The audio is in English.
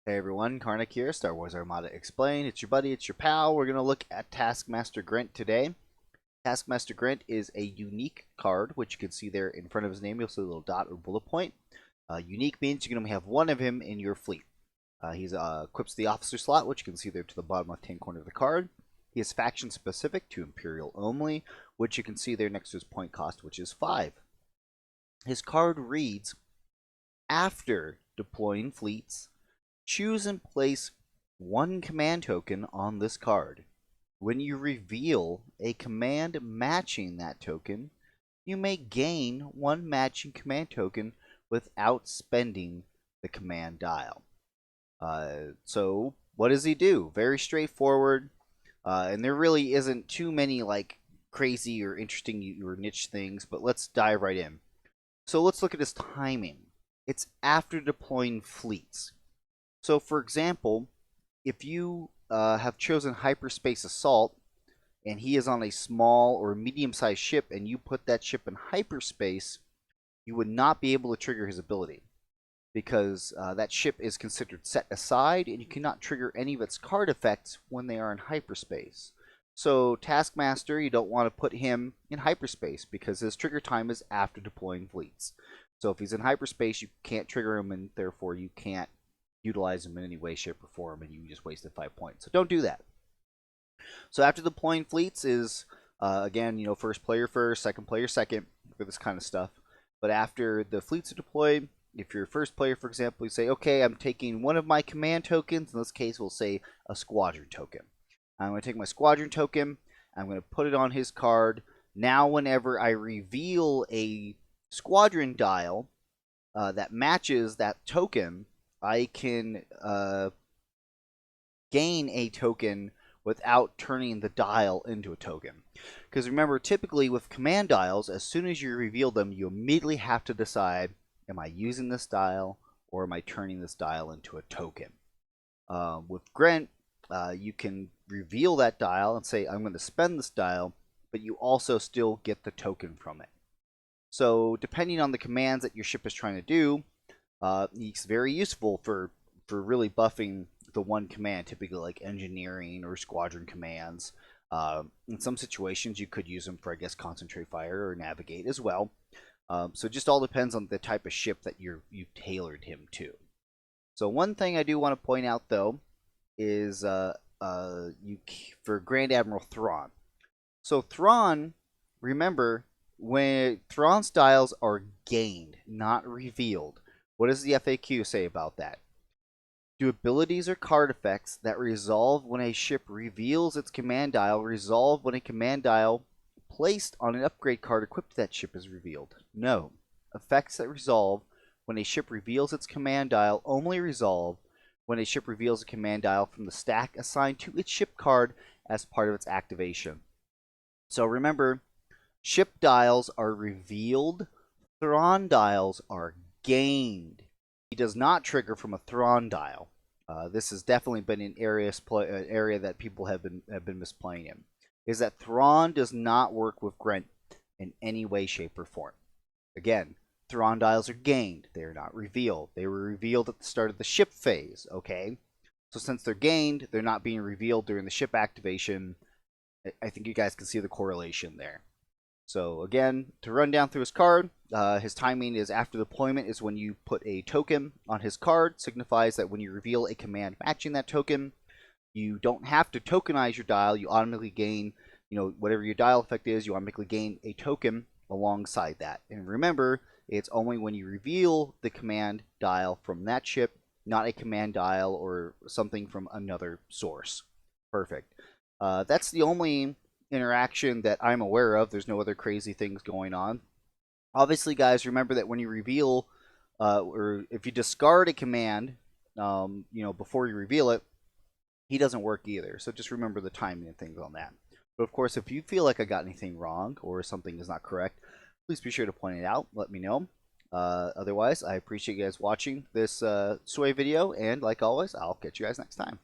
Hey everyone, Karnak here, Star Wars Armada Explained. It's your buddy, it's your pal. We're going to look at Taskmaster Grint today. Taskmaster Grint is a unique card, which you can see there in front of his name. You'll see a little dot or bullet point. Unique means you can only have one of him in your fleet. He equips the officer slot, which you can see there to the bottom left-hand corner of the card. He is faction specific to Imperial only, which you can see there next to his point cost, which is 5. His card reads, after deploying fleets, choose and place one command token on this card. When you reveal a command matching that token, you may gain one matching command token without spending the command dial. So what does he do? Very straightforward, and there really isn't too many like crazy or interesting or niche things, but let's dive right in. So let's look at his timing. It's after deploying fleets. So, for example, if you have chosen Hyperspace Assault, and he is on a small or medium-sized ship, and you put that ship in hyperspace, you would not be able to trigger his ability, because that ship is considered set aside, and you cannot trigger any of its card effects when they are in hyperspace. So, Taskmaster, you don't want to put him in hyperspace, because his trigger time is after deploying fleets. So, if he's in hyperspace, you can't trigger him, and therefore you can't utilize them in any way, shape, or form, and you just wasted 5 points. So don't do that. So after deploying fleets is, again, first player first, second player second for this kind of stuff. But after the fleets are deployed, if you're first player, for example, you say, okay, I'm taking one of my command tokens. In this case, we'll say a squadron token. I'm going to take my squadron token. I'm going to put it on his card. Now, whenever I reveal a squadron dial that matches that token, I can gain a token without turning the dial into a token. Because remember, typically with command dials, as soon as you reveal them, you immediately have to decide, am I using this dial or am I turning this dial into a token? With Grint, you can reveal that dial and say, I'm going to spend this dial, but you also still get the token from it. So depending on the commands that your ship is trying to do, it's very useful for really buffing the one command, typically like engineering or squadron commands. In some situations, you could use them for, I guess, concentrate fire or navigate as well. So it just all depends on the type of ship that you've tailored him to. So one thing I do want to point out, though, is for Grand Admiral Thrawn. So Thrawn, remember, when Thrawn's dials are gained, not revealed. What does the FAQ say about that? Do abilities or card effects that resolve when a ship reveals its command dial resolve when a command dial placed on an upgrade card equipped to that ship is revealed? No. Effects that resolve when a ship reveals its command dial only resolve when a ship reveals a command dial from the stack assigned to its ship card as part of its activation. So remember, ship dials are revealed, Thrawn dials are gained. He does not trigger from a Thrawn dial. This has definitely been an area that people have been misplaying him. Is that Thrawn does not work with Grint in any way, shape, or form. Again, Thrawn dials are gained. They are not revealed. They were revealed at the start of the ship phase. Okay, so since they're gained, they're not being revealed during the ship activation. I think you guys can see the correlation there. So again, to run down through his card, his timing is after deployment is when you put a token on his card. Signifies that when you reveal a command matching that token, you don't have to tokenize your dial. You automatically gain, whatever your dial effect is, you automatically gain a token alongside that. And remember, it's only when you reveal the command dial from that ship, not a command dial or something from another source. Perfect. That's the only interaction that I'm aware of. There's no other crazy things going on. Obviously, guys, remember that when you reveal, or if you discard a command, before you reveal it, he doesn't work either. So just remember the timing and things on that. But of course, if you feel like I got anything wrong or something is not correct, please be sure to point it out. Let me know. Otherwise, I appreciate you guys watching this SWAE video, and like always, I'll catch you guys next time.